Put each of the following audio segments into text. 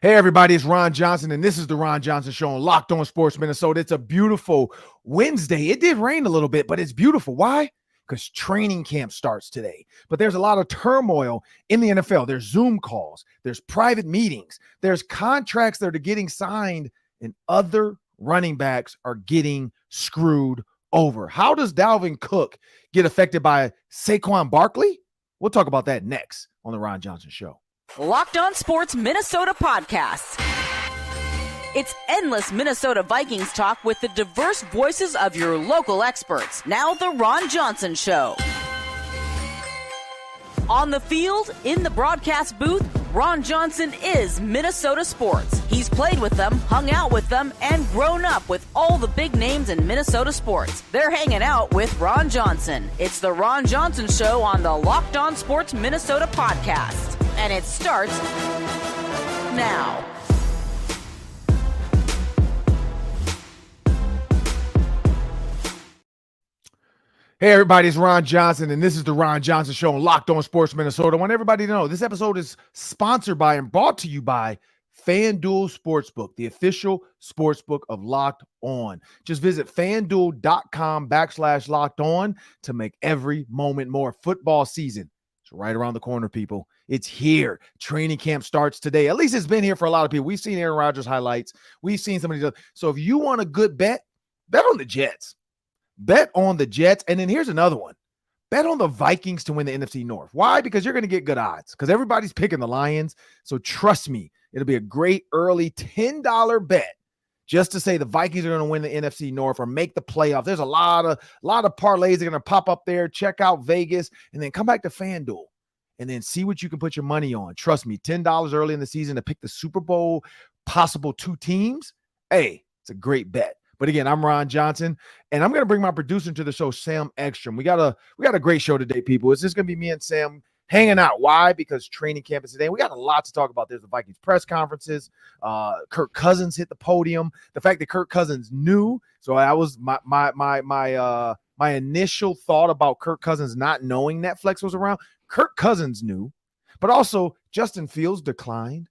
Hey, everybody, it's Ron Johnson, and this is the Ron Johnson Show on Locked On Sports Minnesota. It's a beautiful Wednesday. It did rain a little bit, but it's beautiful. Why? Because training camp starts today. But there's a lot of turmoil in the NFL. There's Zoom calls. There's private meetings. There's contracts that are getting signed, and other running backs are getting screwed over. How does Dalvin Cook get affected by Saquon Barkley? We'll talk about that next on the Ron Johnson Show. Locked On Sports Minnesota podcasts. It's endless Minnesota Vikings talk with the diverse voices of your local experts. Now the Ron Johnson Show. On the field, in the broadcast booth, Ron Johnson is Minnesota sports. He's played with them, hung out with them, and grown up with all the big names in Minnesota sports. They're hanging out with Ron Johnson. It's the Ron Johnson Show on the Locked On Sports Minnesota podcast. And it starts now. Hey, everybody, it's Ron Johnson, and this is the Ron Johnson Show on Locked On Sports Minnesota. I want everybody to know this episode is sponsored by and brought to you by FanDuel Sportsbook, the official sportsbook of Locked On. Just visit FanDuel.com/Locked On to make every moment more. Football season. It's right around the corner, people. It's here. Training camp starts today. At least it's been here for a lot of people. We've seen Aaron Rodgers highlights. We've seen some of these. So if you want a good bet on the Jets. Bet on the Jets. And then here's another one. Bet on the Vikings to win the NFC North. Why? Because you're going to get good odds because everybody's picking the Lions. So trust me, it'll be a great early $10 bet just to say the Vikings are going to win the NFC North or make the playoff. There's a lot of parlays that are going to pop up there. Check out Vegas and then come back to FanDuel and then see what you can put your money on. Trust me, $10 early in the season to pick the Super Bowl, possible two teams. Hey, it's a great bet. But again, I'm Ron Johnson, and I'm going to bring my producer to the show, Sam Ekstrom. We got a great show today, people. It's just going to be me and Sam hanging out. Why? Because training camp is today. We got a lot to talk about. There's the Vikings press conferences. Kirk Cousins hit the podium. The fact that Kirk Cousins knew. So I was my initial thought about Kirk Cousins not knowing Netflix was around. Kirk Cousins knew, but also Justin Fields declined.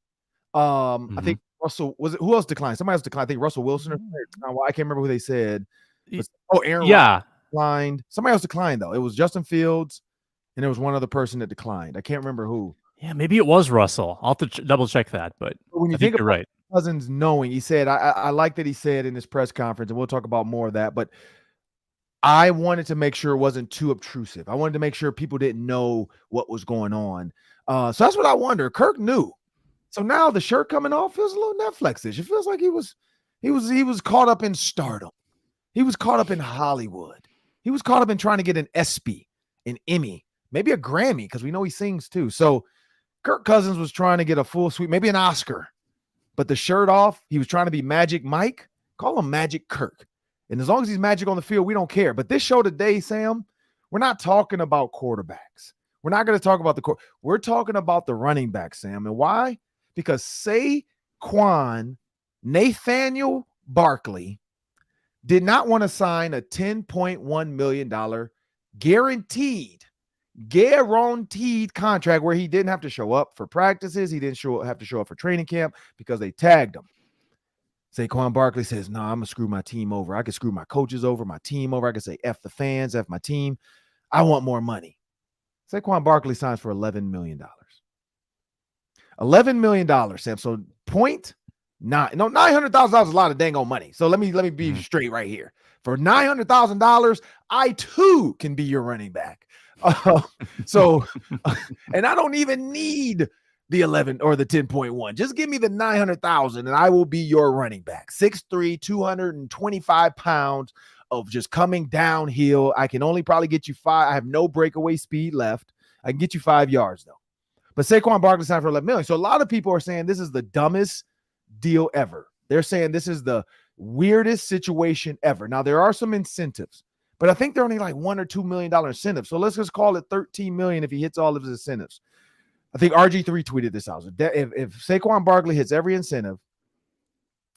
I think Russell who else declined? Somebody else declined. I think Russell Wilson. I can't remember who they said. Aaron Rodgers declined. Somebody else declined though. It was Justin Fields, and there was one other person that declined. I can't remember who. Yeah, maybe it was Russell. I'll have to double check that. But when you think about right. Cousins knowing, he said, I like that he said in his press conference, and we'll talk about more of that. But I wanted to make sure it wasn't too obtrusive. I wanted to make sure people didn't know what was going on. So that's what I wonder. Kirk knew. So now the shirt coming off feels a little Netflix-ish. It feels like he was caught up in stardom. He was caught up in Hollywood. He was caught up in trying to get an ESPY, an Emmy, maybe a Grammy, because we know he sings too. So Kirk Cousins was trying to get a full suite, maybe an Oscar, but the shirt off, he was trying to be Magic Mike. Call him Magic Kirk. And as long as he's magic on the field, we don't care. But this show today, Sam, we're not talking about quarterbacks. We're not going to talk about we're talking about the running back, Sam. And why? Because Saquon Nathaniel Barkley did not want to sign a $10.1 million guaranteed contract where he didn't have to show up for practices. He didn't have to show up for training camp because they tagged him. Saquon Barkley says, no, I'm going to screw my team over. I can screw my coaches over, my team over. I can say F the fans, F my team. I want more money. Saquon Barkley signs for $11 million. $11 million, Sam. So $900,000 is a lot of dang old money. So let me be straight right here. For $900,000, I too can be your running back. And I don't even need the 11 or the 10.1. Just give me the 900,000 and I will be your running back. 6'3", 225 pounds of just coming downhill. I can only probably get you 5. I have no breakaway speed left. I can get you 5 yards though. But Saquon Barkley signed for $11 million. So a lot of people are saying this is the dumbest deal ever. They're saying this is the weirdest situation ever. Now, there are some incentives, but I think they're only like $1 or $2 million incentives. So let's just call it $13 million if he hits all of his incentives. I think RG3 tweeted this out. If Saquon Barkley hits every incentive,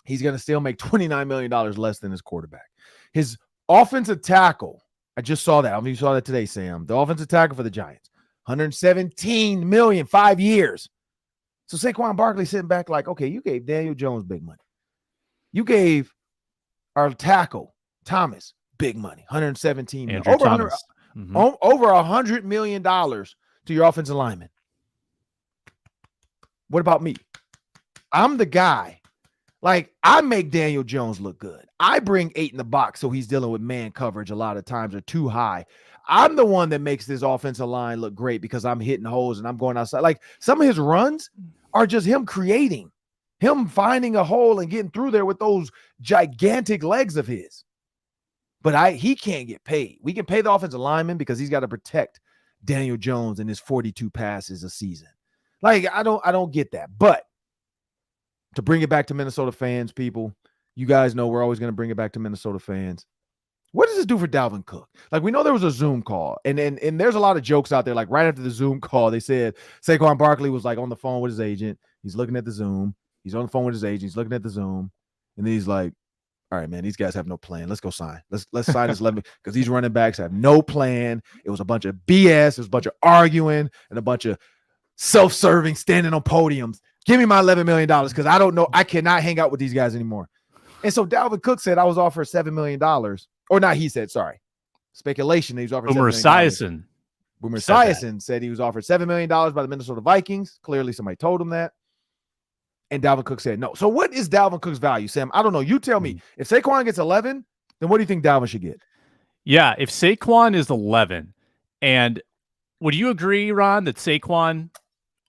he's going to still make $29 million less than his quarterback. His offensive tackle, I just saw that. I mean, you saw that today, Sam. The offensive tackle for the Giants. $117 million, 5 years. So Saquon Barkley sitting back like, okay, you gave Daniel Jones big money. You gave our tackle, Thomas, big money, $117 million. Andrew Thomas. Over $100 million to your offensive lineman. What about me? I'm the guy. Like, I make Daniel Jones look good. I bring 8 in the box so he's dealing with man coverage a lot of times or too high. I'm the one that makes this offensive line look great because I'm hitting holes and I'm going outside. Like, some of his runs are just him creating, him finding a hole and getting through there with those gigantic legs of his. But he can't get paid. We can pay the offensive lineman because he's got to protect Daniel Jones and his 42 passes a season. Like, I don't get that. But to bring it back to Minnesota fans, people, you guys know we're always going to bring it back to Minnesota fans. What does this do for Dalvin Cook? Like, we know there was a Zoom call, and there's a lot of jokes out there. Like, right after the Zoom call, they said Saquon Barkley was like on the phone with his agent. He's looking at the Zoom. He's on the phone with his agent. He's looking at the Zoom, and then he's like, all right, man, these guys have no plan. Let's go sign. Let's sign this 11 because these running backs have no plan. It was a bunch of BS. It was a bunch of arguing and a bunch of self-serving, standing on podiums. Give me my $11 million because I don't know. I cannot hang out with these guys anymore. And so Dalvin Cook said I was offered $7 million. Or not, he said, sorry. Speculation that he was offered Boomer $7 million. Esiason. Boomer Esiason said he was offered $7 million by the Minnesota Vikings. Clearly somebody told him that. And Dalvin Cook said no. So what is Dalvin Cook's value, Sam? I don't know. You tell me. If Saquon gets 11, then what do you think Dalvin should get? Yeah, if Saquon is 11, and would you agree, Ron, that Saquon,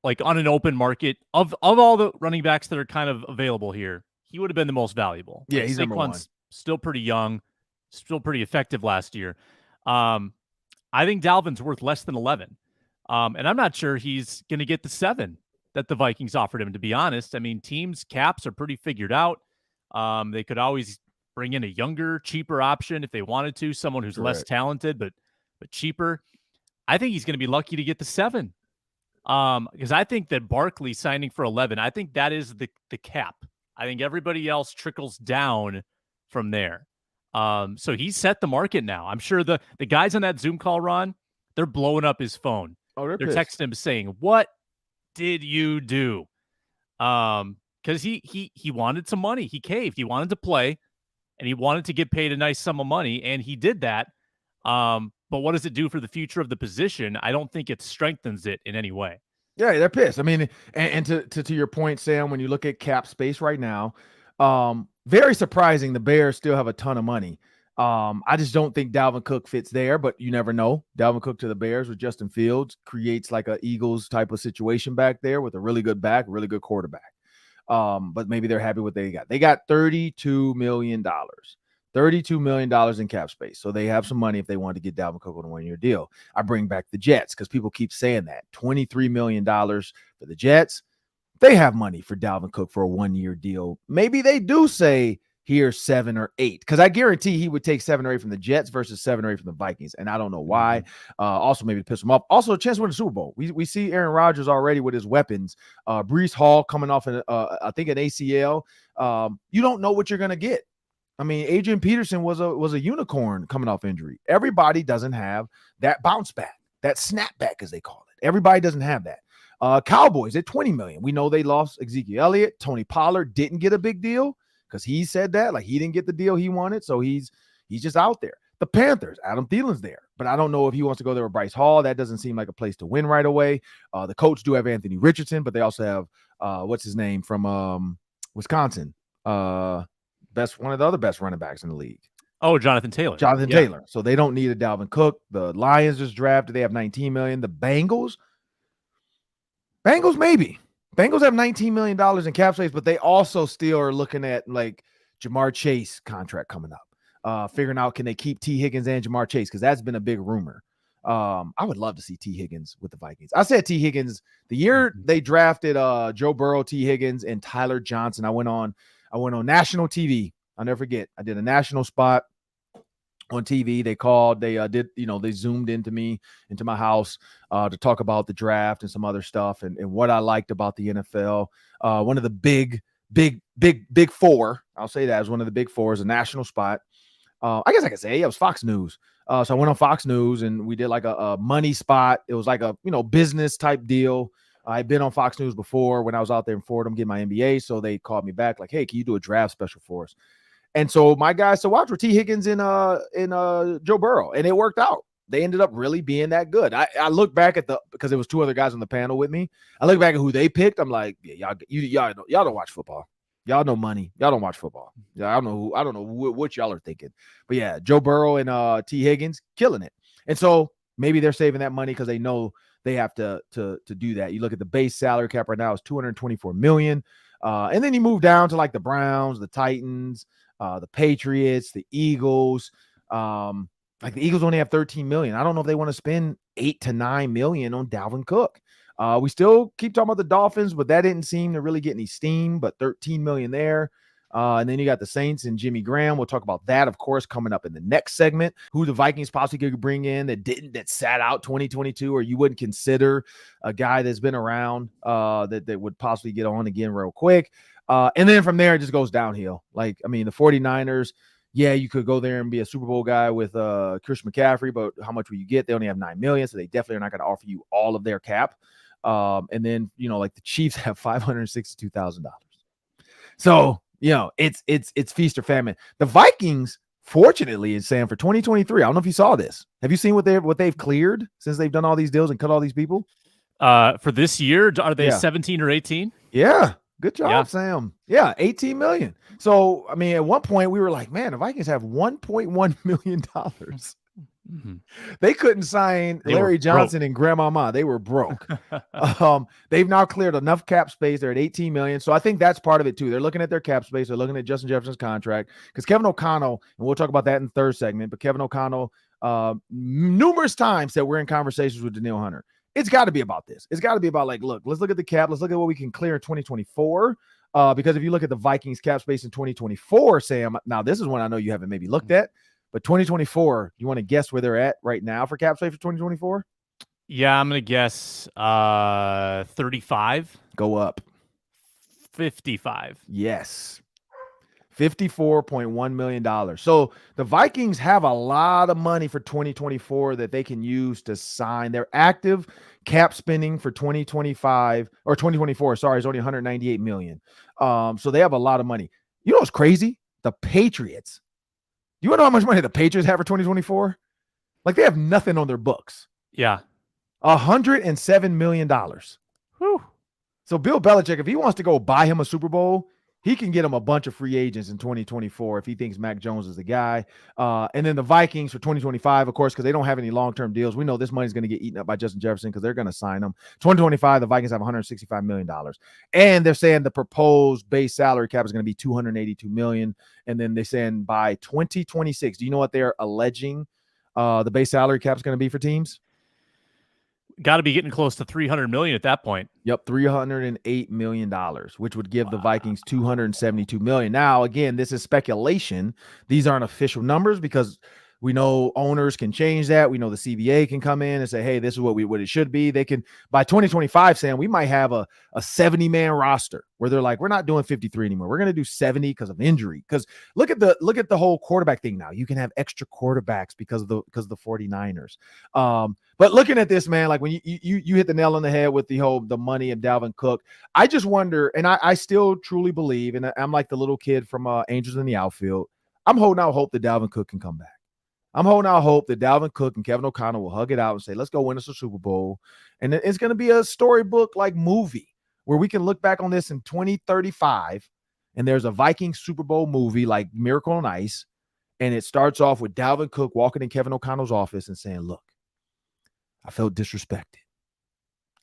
like on an open market, of all the running backs that are kind of available here, he would have been the most valuable? Yeah, like, he's Saquon's number one. Still pretty young, still pretty effective last year. I think Dalvin's worth less than 11. And I'm not sure he's going to get the 7 that the Vikings offered him, to be honest. I mean, teams' caps are pretty figured out. They could always bring in a younger, cheaper option if they wanted to, someone who's less talented, but cheaper. I think he's going to be lucky to get the 7. Because I think that Barkley signing for 11, I think that is the cap. I think everybody else trickles down from there. So he's set the market now. I'm sure the guys on that Zoom call, Ron, they're blowing up his phone. Oh, they're texting him saying, "What did you do?" Because he wanted some money. He caved. He wanted to play, and he wanted to get paid a nice sum of money, and he did that. But what does it do for the future of the position? I don't think it strengthens it in any way. Yeah, they're pissed. I mean, and to your point, Sam, when you look at cap space right now, very surprising the Bears still have a ton of money. I just don't think Dalvin Cook fits there, but you never know. Dalvin Cook to the Bears with Justin Fields creates like a Eagles type of situation back there with a really good back, really good quarterback. But maybe they're happy with what they got. They got $32 million. $32 million in cap space. So they have some money if they want to get Dalvin Cook on a one-year deal. I bring back the Jets because people keep saying that. $23 million for the Jets. They have money for Dalvin Cook for a one-year deal. Maybe they do say, here's 7 or 8, because I guarantee he would take 7 or 8 from the Jets versus 7 or 8 from the Vikings, and I don't know why. Also, maybe to piss him off. Also, a chance to win the Super Bowl. We see Aaron Rodgers already with his weapons. Breece Hall coming off, I think, an ACL. You don't know what you're going to get. I mean, Adrian Peterson was a unicorn coming off injury. Everybody doesn't have that bounce back, that snapback, as they call it. Everybody doesn't have that. Cowboys at $20 million. We know they lost Ezekiel Elliott. Tony Pollard didn't get a big deal because he said that, like, he didn't get the deal he wanted, so he's just out there. The Panthers, Adam Thielen's there, but I don't know if he wants to go there with Bryce Hall. That doesn't seem like a place to win right away. The Colts do have Anthony Richardson, but they also have what's his name from Wisconsin, one of the other best running backs in the league. Oh, Jonathan Taylor. Taylor. So they don't need a Dalvin Cook. The Lions just drafted. They have $19 million. The Bengals maybe. Bengals have $19 million in cap space, but they also still are looking at like Jamar Chase contract coming up. Figuring out, can they keep T. Higgins and Jamar Chase? Because that's been a big rumor. I would love to see T. Higgins with the Vikings. I said T. Higgins the year they drafted Joe Burrow, T. Higgins, and Tyler Johnson. I went on national TV. I'll never forget. I did a national spot on TV. They called, they zoomed into my house to talk about the draft and some other stuff and what I liked about the NFL. One of the big four, I'll say that, as one of the big four, is a national spot. I guess I could say it was Fox News. So I went on Fox News and we did like a money spot. It was like a, business type deal. I've been on Fox News before when I was out there in Fordham getting my MBA. So they called me back like, hey, can you do a draft special for us? And so my guys to watch were T. Higgins and Joe Burrow, and it worked out. They ended up really being that good. I look back at because there was two other guys on the panel with me. I look back at who they picked. I'm like, yeah, y'all don't watch football. Y'all know money. Y'all don't watch football. Yeah, I don't know what y'all are thinking. But yeah, Joe Burrow and T. Higgins killing it. And so maybe they're saving that money because they know they have to do that. You look at the base salary cap right now is $224 million. And then you move down to like the Browns, the Titans, the Patriots, the Eagles. Like the Eagles only have $13 million. I don't know if they want to spend $8 to $9 million on Dalvin Cook. We still keep talking about the Dolphins, but that didn't seem to really get any steam, but $13 million there. And then you got the Saints and Jimmy Graham. We'll talk about that, of course, coming up in the next segment. Who the Vikings possibly could bring in that sat out 2022, or you wouldn't consider a guy that's been around that would possibly get on again real quick. And then from there, it just goes downhill. Like, I mean, the 49ers, yeah, you could go there and be a Super Bowl guy with Christian McCaffrey, but how much will you get? They only have $9 million, so they definitely are not going to offer you all of their cap. And then, like the Chiefs have $562,000. So, it's feast or famine. The Vikings, fortunately, is saying for 2023. I don't know if you saw this. Have you seen what they've cleared since they've done all these deals and cut all these people? For this year, are they 17 or 18? Yeah. Good job, Sam. Yeah, $18 million. So, I mean, at one point we were like, man, the Vikings have $1.1 million. Mm-hmm. They couldn't sign Larry Johnson and Grandmama. They were broke. They've now cleared enough cap space. They're at $18 million. So I think that's part of it too. They're looking at their cap space. They're looking at Justin Jefferson's contract because Kevin O'Connell, and we'll talk about that in the third segment, but Kevin O'Connell numerous times that we're in conversations with Danielle Hunter. It's got to be about this. It's got to be about like, look, let's look at the cap. Let's look at what we can clear in 2024. Because if you look at the Vikings cap space in 2024, Sam, now this is one I know you haven't maybe looked at, but 2024, you want to guess where they're at right now for cap space for 2024? Yeah, I'm going to guess 35. Go up. 55. Yes. $54.1 million. So the Vikings have a lot of money for 2024 that they can use to sign. Their active cap spending for 2025 or 2024, sorry, is only $198 million. So they have a lot of money. You know what's crazy? The Patriots. You want to know how much money the Patriots have for 2024? Like they have nothing on their books. Yeah. $107 million. Whew. So Bill Belichick, if he wants to go buy him a Super Bowl, he can get him a bunch of free agents in 2024 if he thinks Mac Jones is the guy. And then the Vikings for 2025, of course, because they don't have any long-term deals. We know this money is going to get eaten up by Justin Jefferson because they're going to sign him. 2025, the Vikings have $165 million. And they're saying the proposed base salary cap is going to be $282 million. And then they're saying by 2026, do you know what they're alleging the base salary cap is going to be for teams? Got to be getting close to $300 million at that point. Yep, $308 million, which would give the Vikings $272 million. Now, again, this is speculation. These aren't official numbers because we know owners can change that. We know the CBA can come in and say, hey, this is what it should be. They can, by 2025, Sam, we might have a 70-man roster where they're like, we're not doing 53 anymore. We're going to do 70 because of injury. Because look at the whole quarterback thing now. You can have extra quarterbacks because of the 49ers. But looking at this, man, like when you hit the nail on the head with the money of Dalvin Cook, I just wonder, and I still truly believe, and I'm like the little kid from Angels in the Outfield. I'm holding out hope that Dalvin Cook can come back. I'm holding out hope that Dalvin Cook and Kevin O'Connell will hug it out and say, let's go win us a Super Bowl. And it's going to be a storybook-like movie where we can look back on this in 2035, and there's a Viking Super Bowl movie like Miracle on Ice, and it starts off with Dalvin Cook walking in Kevin O'Connell's office and saying, look, I felt disrespected.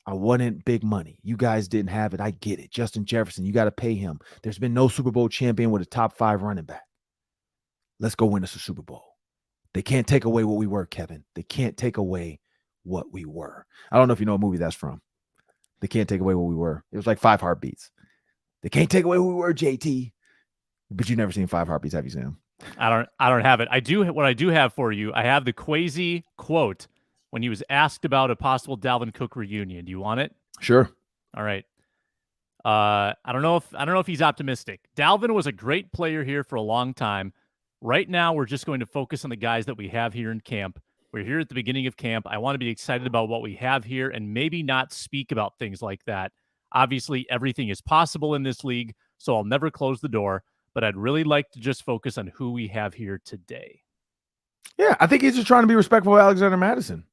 I wanted big money. You guys didn't have it. I get it. Justin Jefferson, you got to pay him. There's been no Super Bowl champion with a top 5 running back. Let's go win us a Super Bowl. They can't take away what we were, Kevin. They can't take away what we were. I don't know if you know what movie that's from. They can't take away what we were. It was like 5 Heartbeats. They can't take away what we were, JT. But you've never seen 5 Heartbeats, have you, Sam? I don't have it. What I do have for you, I have the Kwesi quote when he was asked about a possible Dalvin Cook reunion. Do you want it? Sure. All right. I don't know if he's optimistic. Dalvin was a great player here for a long time. Right now, we're just going to focus on the guys that we have here in camp. We're here at the beginning of camp. I want to be excited about what we have here and maybe not speak about things like that. Obviously, everything is possible in this league, so I'll never close the door, but I'd really like to just focus on who we have here today. Yeah, I think he's just trying to be respectful of Alexander Mattison.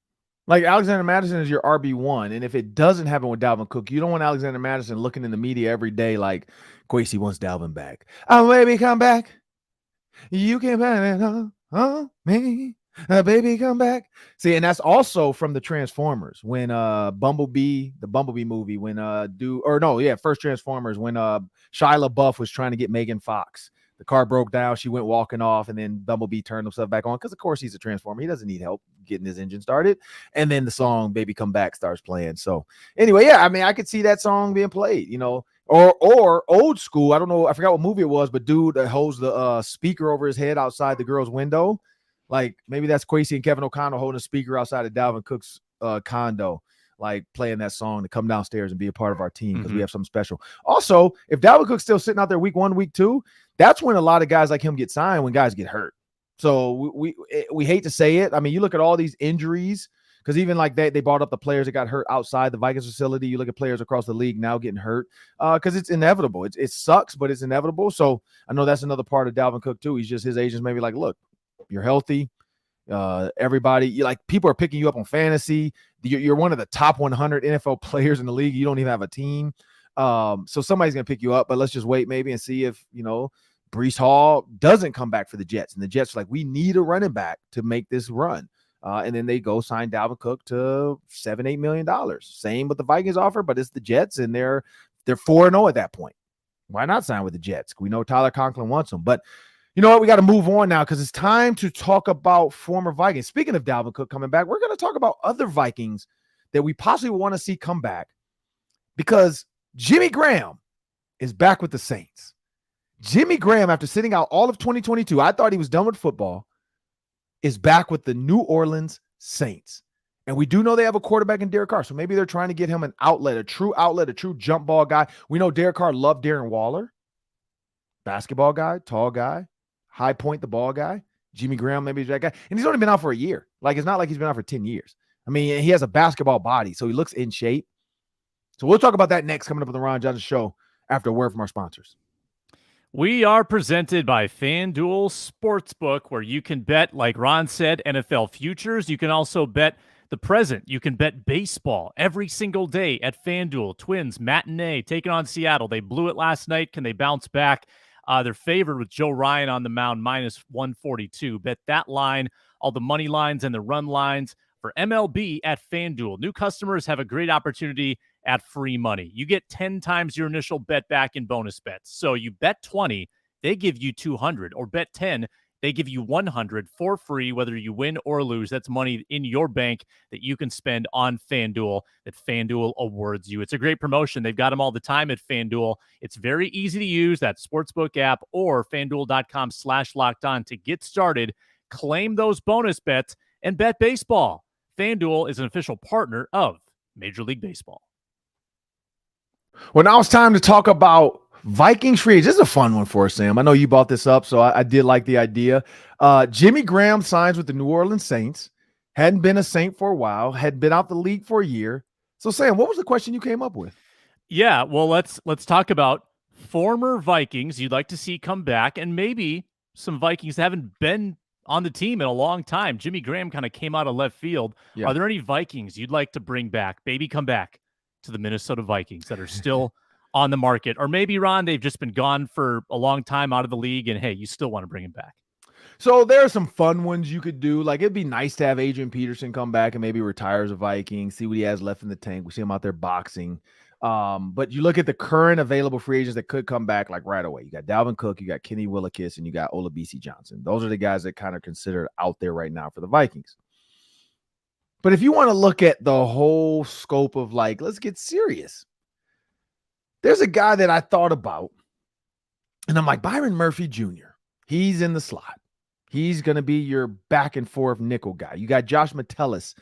Like, Alexander Mattison is your RB1, and if it doesn't happen with Dalvin Cook, you don't want Alexander Mattison looking in the media every day like, Kwesi wants Dalvin back. Oh, baby, come back. You can bet it on me. Baby, come back. See, and that's also from the Transformers when the Bumblebee movie, when first Transformers, when Shia LaBeouf was trying to get Megan Fox. The car broke down, she went walking off, and then Bumblebee turned himself back on because, of course, he's a Transformer. He doesn't need help getting his engine started. And then the song Baby Come Back starts playing. So anyway, yeah, I mean, I could see that song being played, you know, or old school. I don't know. I forgot what movie it was, but dude holds the speaker over his head outside the girl's window. Like, maybe that's Kwesi and Kevin O'Connell holding a speaker outside of Dalvin Cook's condo, like playing that song to come downstairs and be a part of our team because we have something special. Also, if Dalvin Cook's still sitting out there week 1, week 2, that's when a lot of guys like him get signed, when guys get hurt. So we hate to say it. I mean, you look at all these injuries, because even like they brought up the players that got hurt outside the Vikings facility. You look at players across the league now getting hurt because it's inevitable. It sucks, but it's inevitable. So I know that's another part of Dalvin Cook too. He's just, his agents maybe like, look, you're healthy. Everybody, people are picking you up on fantasy. You're one of the top 100 NFL players in the league. You don't even have a team. So somebody's going to pick you up, but let's just wait maybe and see if, Breece Hall doesn't come back for the Jets. And the Jets are like, we need a running back to make this run. And then they go sign Dalvin Cook to $7-8 million. Same with the Vikings offer, but it's the Jets, and they're 4-0 at that point. Why not sign with the Jets? We know Tyler Conklin wants them, but you know what? We got to move on now because it's time to talk about former Vikings. Speaking of Dalvin Cook coming back, we're going to talk about other Vikings that we possibly want to see come back, because Jimmy Graham is back with the Saints. Jimmy Graham, after sitting out all of 2022, I thought he was done with football, is back with the New Orleans Saints. And we do know they have a quarterback in Derek Carr, so maybe they're trying to get him an outlet, a true jump ball guy. We know Derek Carr loved Darren Waller. Basketball guy, tall guy, high point the ball guy. Jimmy Graham, maybe that guy. And he's only been out for a year. Like, it's not like he's been out for 10 years. I mean, he has a basketball body, so he looks in shape. So we'll talk about that next, coming up on the Ron Johnson Show after a word from our sponsors. We are presented by FanDuel Sportsbook, where you can bet, like Ron said, NFL futures. You can also bet the present. You can bet baseball every single day at FanDuel. Twins matinee taking on Seattle. They blew it last night. Can they bounce back? They're favored with Joe Ryan on the mound, -142. Bet that line, all the money lines and the run lines for MLB at FanDuel. New customers have a great opportunity at free money. You get 10 times your initial bet back in bonus bets. So you bet 20, they give you 200, or bet 10, they give you 100 for free, whether you win or lose. That's money in your bank that you can spend on FanDuel, that FanDuel awards you. It's a great promotion. They've got them all the time at FanDuel. It's very easy to use, that Sportsbook app, or FanDuel.com/lockedon to get started. Claim those bonus bets and bet baseball. FanDuel is an official partner of Major League Baseball. Well, now it's time to talk about Vikings free agents. This is a fun one for us, Sam. I know you brought this up, so I did like the idea. Jimmy Graham signs with the New Orleans Saints. Hadn't been a Saint for a while. Had been out the league for a year. So, Sam, what was the question you came up with? Yeah, well, let's talk about former Vikings you'd like to see come back, and maybe some Vikings that haven't been on the team in a long time. Jimmy Graham kind of came out of left field. Yeah. Are there any Vikings you'd like to bring back? Maybe come back to the Minnesota Vikings that are still on the market, or maybe, Ron, they've just been gone for a long time out of the league, and hey, you still want to bring him back. So there are some fun ones you could do. Like, it'd be nice to have Adrian Peterson come back and maybe retire as a Viking, see what he has left in the tank. We see him out there boxing. But you look at the current available free agents that could come back like right away. You got Dalvin Cook, you got Kenny Willekes, and you got Olabisi Johnson. Those are the guys that kind of considered out there right now for the Vikings. But if you want to look at the whole scope of, like, let's get serious, there's a guy that I thought about, and I'm like, Byron Murphy Jr., he's in the slot. He's going to be your back and forth nickel guy. You got Josh Metellus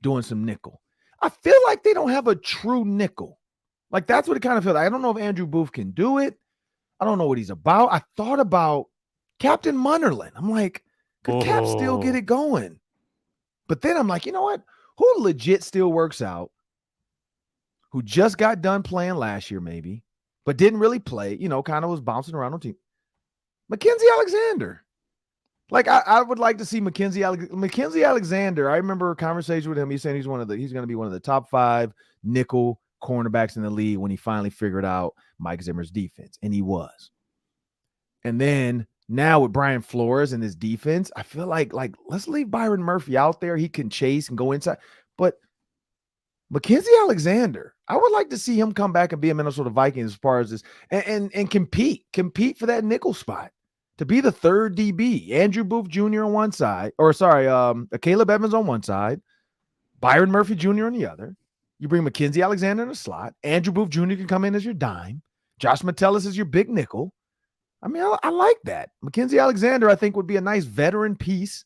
doing some nickel. I feel like they don't have a true nickel. Like, that's what it kind of feels like. I don't know if Andrew Booth can do it. I don't know what he's about. I thought about Captain Munnerlyn. I'm like, could Cap still get it going? But then I'm like, you know what? Who legit still works out, who just got done playing last year maybe, but didn't really play, kind of was bouncing around on team. Mackenzie Alexander. Like, I would like to see Mackenzie Alexander. I remember a conversation with him. He's saying he's going to be one of the top 5 nickel cornerbacks in the league when he finally figured out Mike Zimmer's defense, and he was. And then now with Brian Flores and his defense, I feel like let's leave Byron Murphy out there. He can chase and go inside. But Mackenzie Alexander, I would like to see him come back and be a Minnesota Vikings as far as this and compete for that nickel spot. To be the third DB, Andrew Booth Jr. on one side, Caleb Evans on one side, Byron Murphy Jr. on the other. You bring Mackenzie Alexander in the slot. Andrew Booth Jr. can come in as your dime. Josh Metellus is your big nickel. I mean, I like that. Mackenzie Alexander, I think, would be a nice veteran piece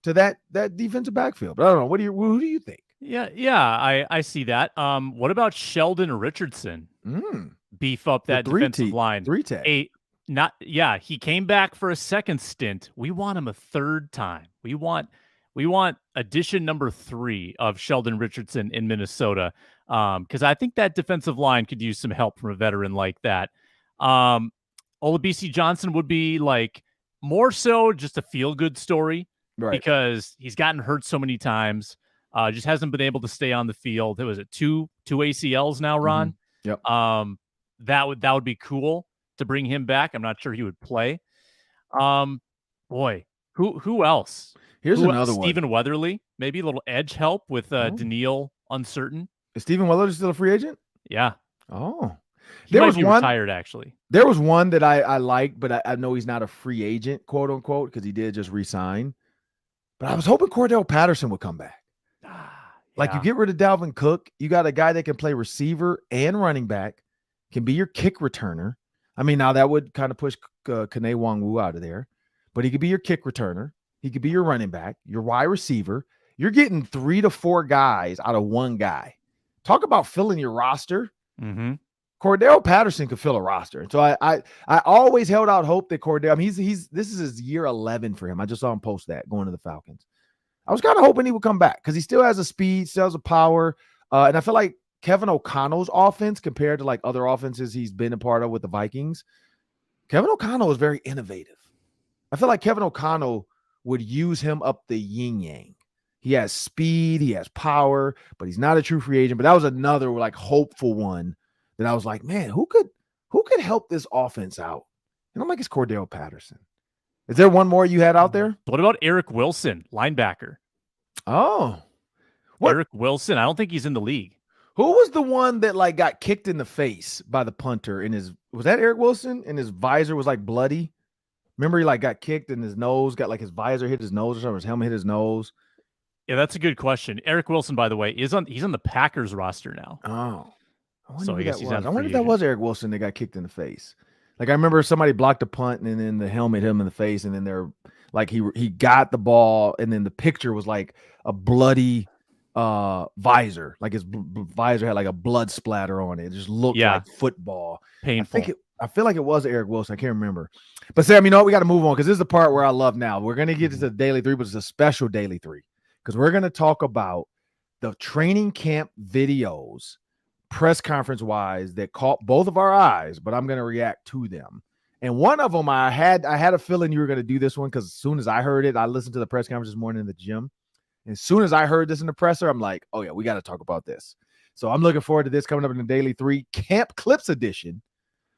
to that defensive backfield. But I don't know. Who do you think? Yeah, I see that. What about Sheldon Richardson? Beef up that defensive line. 3-tech. He came back for a second stint. We want him a third time. We want addition number 3 of Sheldon Richardson in Minnesota. Because I think that defensive line could use some help from a veteran like that. Olabisi Johnson would be like more so just a feel-good story, right? Because he's gotten hurt so many times. Just hasn't been able to stay on the field. It was two ACLs now, Ron. Yep. That would be cool to bring him back. I'm not sure he would play. Boy, who else? Here's another one. Stephen Weatherly, maybe a little edge help with Danielle Uncertain. Is Stephen Weatherly still a free agent? Yeah. Oh, he might be retired actually. There was one that I liked, but I know he's not a free agent, quote unquote, because he did just resign. But I was hoping Cordell Patterson would come back. Like, you get rid of Dalvin Cook, you got a guy that can play receiver and running back, can be your kick returner. I mean, now that would kind of push Kene Nwangwu out of there, but he could be your kick returner. He could be your running back, your wide receiver. You're getting 3 to 4 guys out of one guy. Talk about filling your roster. Mm-hmm. Cordell Patterson could fill a roster. So I always held out hope that Cordell, I mean, this is his year 11 for him. I just saw him post that going to the Falcons. I was kind of hoping he would come back because he still has a speed, still has a power. And I feel like Kevin O'Connell's offense compared to like other offenses he's been a part of with the Vikings, Kevin O'Connell is very innovative. I feel like Kevin O'Connell would use him up the yin yang. He has speed, he has power, but he's not a true free agent. But that was another like hopeful one that I was like, man, who could help this offense out? And I'm like, it's Cordell Patterson. Is there one more you had out there? What about Eric Wilson, linebacker? Oh, Eric Wilson. I don't think he's in the league. Who was the one that like got kicked in the face by the punter? Was that Eric Wilson? And his visor was like bloody. Remember, he like got kicked and his nose got like his visor hit his nose or something. His helmet hit his nose. Yeah, that's a good question. Eric Wilson, by the way, he's on the Packers roster now. Oh, I guess he's on. I wonder if that was Eric Wilson that got kicked in the face. Like, I remember somebody blocked a punt and then the helmet hit him in the face, and then they're like he got the ball, and then the picture was like a bloody visor, like his visor had like a blood splatter on it. It just looked like football. Painful. I feel like it was Eric Wilson. I can't remember. But Sam, you know what? We got to move on because this is the part where I love now. We're going to get to the Daily 3, but it's a special Daily 3 because we're going to talk about the training camp videos, press conference wise, that caught both of our eyes, but I'm going to react to them. And one of them, I had a feeling you were going to do this one because as soon as I heard it, I listened to the press conference this morning in the gym. And as soon as I heard this in the presser, I'm like, oh yeah, we got to talk about this. So I'm looking forward to this coming up in the Daily 3 Camp Clips edition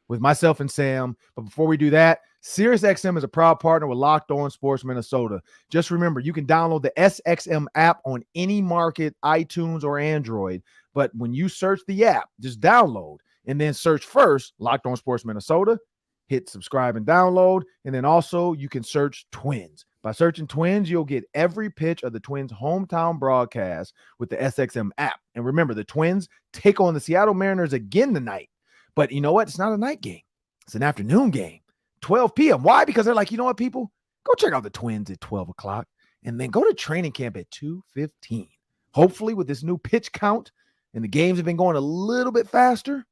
with myself and Sam. But before we do that, SiriusXM is a proud partner with Locked On Sports Minnesota. Just remember, you can download the SXM app on any market, iTunes or Android. But when you search the app, just download and then search first Locked On Sports Minnesota, hit subscribe and download. And then also you can search Twins. By searching Twins, you'll get every pitch of the Twins' hometown broadcast with the SXM app. And remember, the Twins take on the Seattle Mariners again tonight. But you know what? It's not a night game. It's an afternoon game, 12 p.m. Why? Because they're like, you know what, people? Go check out the Twins at 12 o'clock and then go to training camp at 2:15. Hopefully with this new pitch count and the games have been going a little bit faster.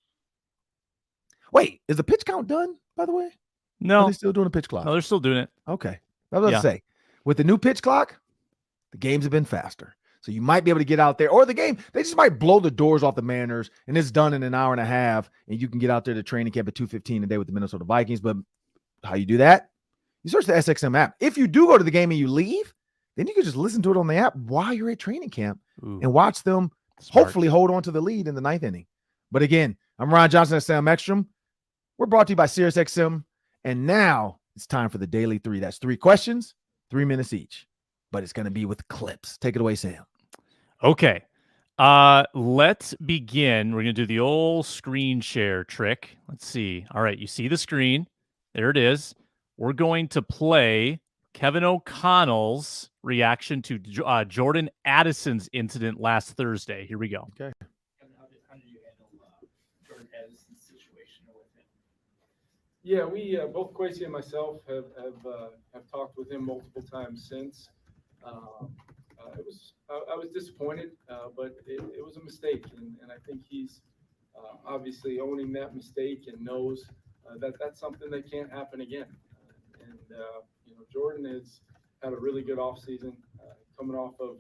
Wait, is the pitch count done, by the way? No. Are they still doing a pitch clock? No, they're still doing it. Okay. I was going to say, with the new pitch clock, The games have been faster. So you might be able to get out there, or the game, they just might blow the doors off the Mariners, and it's done in an hour and a half, and you can get out there to training camp at 2:15 a day with the Minnesota Vikings. But how you do that? You search the SXM app. If you do go to the game and you leave, then you can just listen to it on the app while you're at training camp and watch them hopefully hold on to the lead in the 9th inning. But again, I'm Ron Johnson and Sam Ekstrom. We're brought to you by SiriusXM, and now it's time for the Daily 3. That's 3 questions, 3 minutes each, but it's going to be with clips. Take it away, Sam. Okay. Let's begin. We're going to do the old screen share trick. Let's see. All right. You see the screen. There it is. We're going to play Kevin O'Connell's reaction to Jordan Addison's incident last Thursday. Here we go. Okay. How did you handle Jordan Addison's situation with him? Yeah, we both Kwesi and myself have talked with him multiple times since. I was disappointed, but it was a mistake, and I think he's obviously owning that mistake and knows that that's something that can't happen again. Jordan has had a really good offseason, coming off of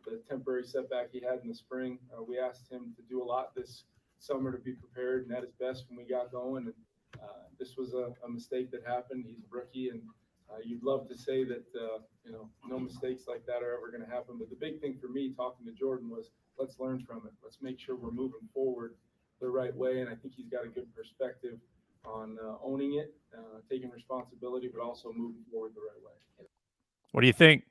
the temporary setback he had in the spring. We asked him to do a lot this summer to be prepared and at his best when we got going. And this was a mistake that happened. He's a rookie, and you'd love to say that no mistakes like that are ever going to happen. But the big thing for me talking to Jordan was, let's learn from it. Let's make sure we're moving forward the right way. And I think he's got a good perspective on owning it, taking responsibility, but also moving forward the right way. What do you think?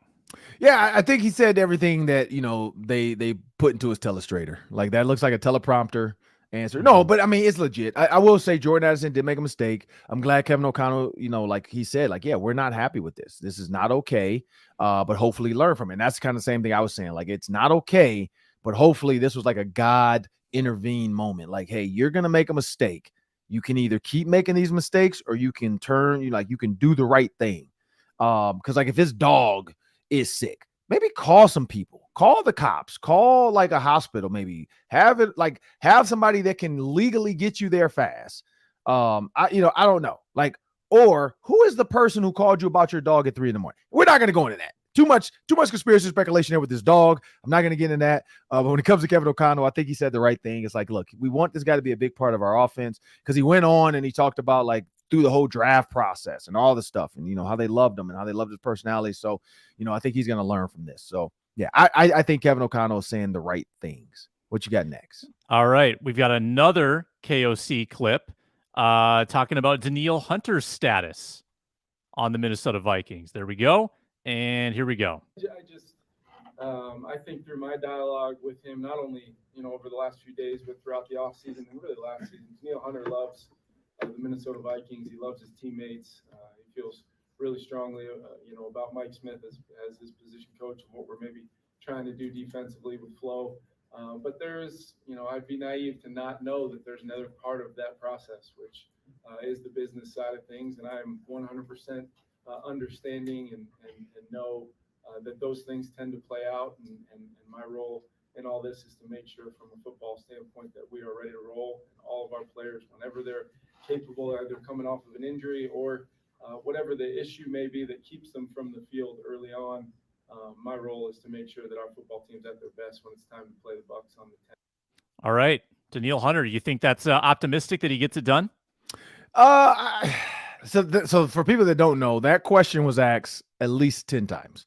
Yeah, I think he said everything that, they put into his telestrator. Like, that looks like a teleprompter answer. No, but I mean, it's legit. I will say Jordan Addison did make a mistake. I'm glad Kevin O'Connell, like he said, like, yeah, we're not happy with this. This is not okay, but hopefully learn from it. And that's kind of the same thing I was saying. Like, it's not okay, but hopefully this was like a God intervene moment. Like, hey, you're going to make a mistake. You can either keep making these mistakes or you can you can do the right thing. Because like if his dog is sick, maybe call some people, call the cops, call like a hospital, maybe have somebody that can legally get you there fast. I don't know. Like, or who is the person who called you about your dog at 3 a.m? We're not going to go into that. Too much conspiracy speculation there with this dog. I'm not going to get into that. But when it comes to Kevin O'Connell, I think he said the right thing. It's like, look, we want this guy to be a big part of our offense, because he went on and he talked about like through the whole draft process and all the stuff and, how they loved him and how they loved his personality. So, I think he's going to learn from this. So, yeah, I think Kevin O'Connell is saying the right things. What you got next? All right. We've got another KOC clip talking about Danielle Hunter's status on the Minnesota Vikings. There we go. And here we go. I think through my dialogue with him, not only, over the last few days, but throughout the offseason and really last season, Danielle Hunter loves the Minnesota Vikings. He loves his teammates. He feels really strongly, about Mike Smith as his position coach and what we're maybe trying to do defensively with Flo. But there's, I'd be naive to not know that there's another part of that process, which is the business side of things. And I'm 100% understanding and know that those things tend to play out. And my role in all this is to make sure from a football standpoint that we are ready to roll. And all of our players, whenever they're capable, either coming off of an injury or whatever the issue may be that keeps them from the field early on, my role is to make sure that our football team's at their best when it's time to play the Bucs on the 10th. All right. Danielle Hunter, do you think that's optimistic that he gets it done? So for people that don't know, that question was asked at least 10 times,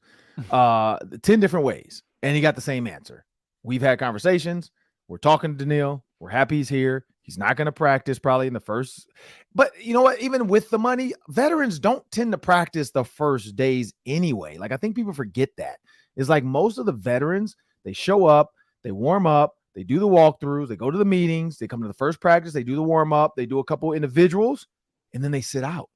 10 different ways, and he got the same answer. We've had conversations. We're talking to Danielle. We're happy he's here. He's not going to practice probably in the first. But you know what? Even with the money, veterans don't tend to practice the first days anyway. Like, I think people forget that. It's like most of the veterans, they show up, they warm up, they do the walkthroughs, they go to the meetings, they come to the first practice, they do the warm up, they do a couple individuals, and then they sit out.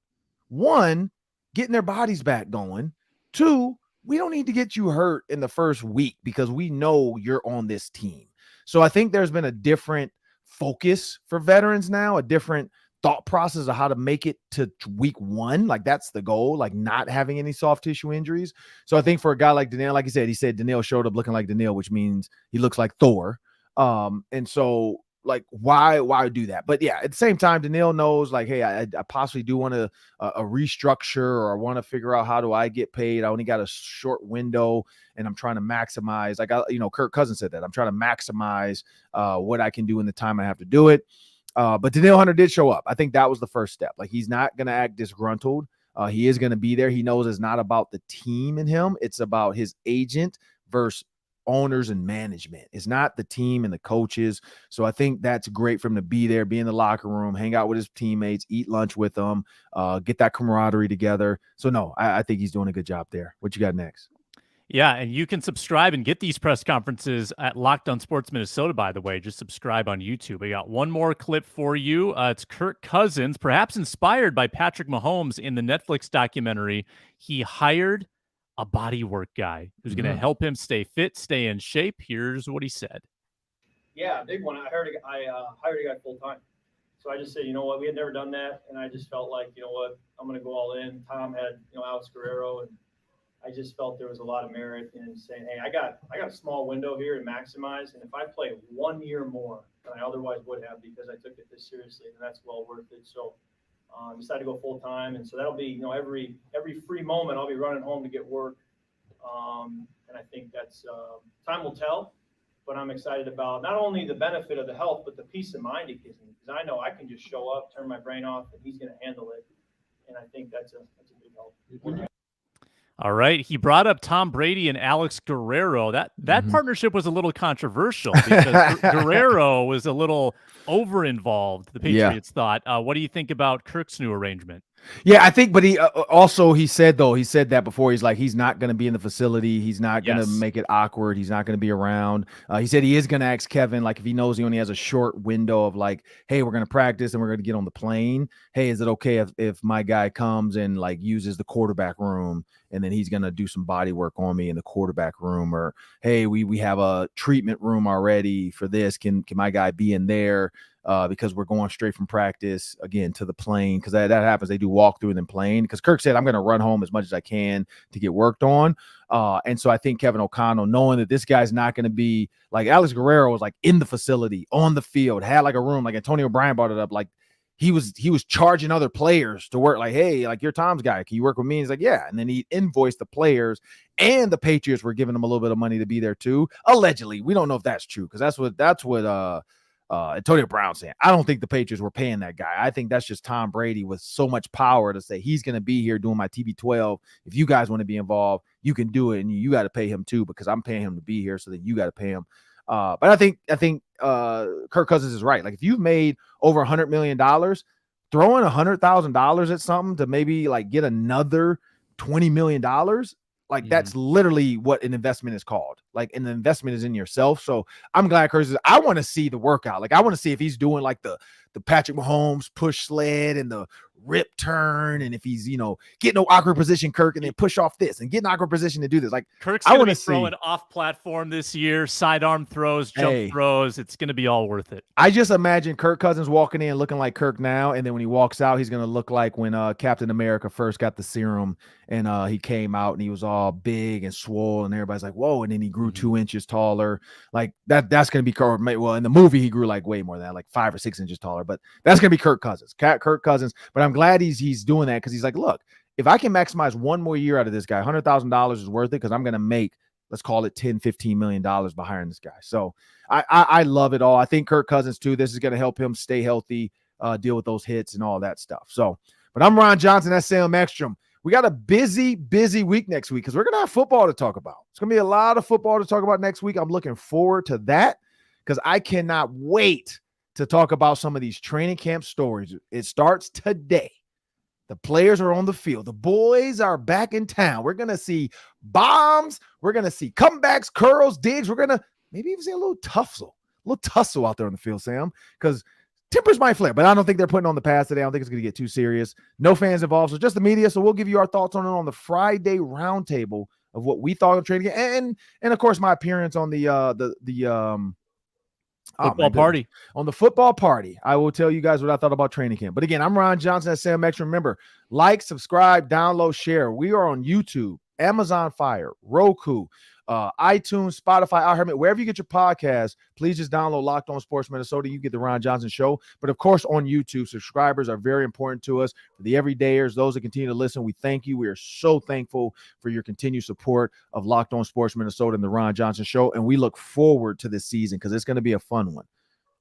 1, getting their bodies back going. 2, we don't need to get you hurt in the first week because we know you're on this team. So I think there's been a different focus for veterans now, a different thought process of how to make it to week 1. Like, that's the goal, like not having any soft tissue injuries. So I think for a guy like Danielle, like he said Danielle showed up looking like Danielle, which means he looks like Thor. And so like why do that? But yeah, at the same time, Danielle knows like, hey, I possibly do want a restructure, or I want to figure out how do I get paid. I only got a short window and I'm trying to maximize. Like, Kirk Cousins said that I'm trying to maximize what I can do in the time I have to do it. But Danielle Hunter did show up. I think that was the first step. Like, he's not going to act disgruntled. He is going to be there. He knows it's not about the team and him. It's about his agent versus owners and management. It's not the team and the coaches. So I think that's great for him to be there, be in the locker room, hang out with his teammates, eat lunch with them, get that camaraderie together. So no, I think he's doing a good job there. What you got next? Yeah, and you can subscribe and get these press conferences at Locked On Sports Minnesota, by the way. Just subscribe on YouTube. We got one more clip for you. It's Kirk Cousins, perhaps inspired by Patrick Mahomes in the Netflix documentary. He hired a bodywork guy who's going to help him stay fit, stay in shape. Here's what he said. Yeah, big one. I hired a guy full time. So I just said, you know what, we had never done that. And I just felt like, you know what, I'm going to go all in. Tom had, Alex Guerrero, and I just felt there was a lot of merit in saying, hey, I got a small window here to maximize. And if I play 1 year more than I otherwise would have because I took it this seriously, then that's well worth it. So decided to go full time. And so that'll be, every free moment I'll be running home to get work. And I think that's time will tell. But I'm excited about not only the benefit of the health, but the peace of mind it gives me, because I know I can just show up, turn my brain off, and he's going to handle it. And I think that's a big help. All right. He brought up Tom Brady and Alex Guerrero. That partnership was a little controversial because Guerrero was a little over-involved, the Patriots thought. What do you think about Kirk's new arrangement? Yeah, I think, but he he said that before. He's like, he's not going to be in the facility. He's not going to make it awkward. He's not going to be around. He said he is going to ask Kevin, like, if he knows he only has a short window of like, hey, we're going to practice and we're going to get on the plane. Hey, is it okay if my guy comes and like uses the quarterback room and then he's going to do some body work on me in the quarterback room? Or, hey, we have a treatment room already for this. Can my guy be in there? Because we're going straight from practice again to the plane, because that happens. They do walk through and then plane, because Kirk said, I'm going to run home as much as I can to get worked on. And so I think Kevin O'Connell, knowing that this guy's not going to be like Alex Guerrero was like in the facility, on the field, had like a room, like Antonio Bryan brought it up, like he was charging other players to work, like, hey, like, you're Tom's guy, can you work with me? And he's like, yeah. And then he invoiced the players, and the Patriots were giving him a little bit of money to be there too. Allegedly. We don't know if that's true, because that's what Antonio Brown saying. I don't think the Patriots were paying that guy. I think that's just Tom Brady with so much power to say, he's going to be here doing my TB12. If you guys want to be involved, you can do it, and you got to pay him too, because I'm paying him to be here, so then you got to pay him. But I think Kirk Cousins is right. Like, if you've made over $100 million, throwing $100,000 at something to maybe like get another $20 million, like, that's literally what an investment is called. Like, and the investment is in yourself. So I'm glad I want to see the workout. Like, I want to see if he's doing like the Patrick Mahomes push sled and the rip turn, and if he's, getting an awkward position, Kirk, and then push off this and get an awkward position to do this. Like, Kirk's going to be throwing off platform this year, sidearm throws, jump throws. It's going to be all worth it. I just imagine Kirk Cousins walking in looking like Kirk now, and then when he walks out, he's going to look like when Captain America first got the serum, and he came out and he was all big and swole, and everybody's like, whoa, and then he grew 2 inches taller. Like, that's going to be Kirk. Well, in the movie, he grew like way more than that, like 5 or 6 inches taller, but that's going to be Kirk Cousins. But I'm glad he's doing that, because he's like, look, if I can maximize one more year out of this guy, $100,000 is worth it, because I'm going to make, let's call it $10-15 million by hiring this guy. So I love it all. I think Kirk Cousins too, this is going to help him stay healthy, deal with those hits and all that stuff. So, but I'm Ron Johnson. That's Sam Ekstrom. We got a busy week next week, because we're going to have football to talk about. It's going to be a lot of football to talk about next week. I'm looking forward to that, because I cannot wait to talk about some of these training camp stories. It starts today. The players are on the field. The boys are back in town. We're going to see bombs. We're going to see comebacks, curls, digs. We're going to maybe even see a little tussle out there on the field, Sam, because tempers might flare, but I don't think they're putting on the pass today. I don't think it's going to get too serious. No fans involved, so just the media. So we'll give you our thoughts on it on the Friday roundtable of what we thought of training camp, and of course my appearance on the football party. On the football party, I will tell you guys what I thought about training camp. But again, I'm Ron Johnson. That's Sam Ekstrom. Remember, like, subscribe, download, share. We are on YouTube, Amazon Fire, Roku, iTunes, Spotify, iHeartMedia, wherever you get your podcasts, please just download Locked On Sports Minnesota. You get the Ron Johnson Show. But of course, on YouTube, subscribers are very important to us. For the everydayers, those that continue to listen, we thank you. We are so thankful for your continued support of Locked On Sports Minnesota and the Ron Johnson Show. And we look forward to this season because it's going to be a fun one.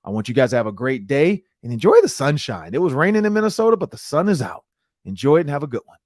I want you guys to have a great day and enjoy the sunshine. It was raining in Minnesota, but the sun is out. Enjoy it and have a good one.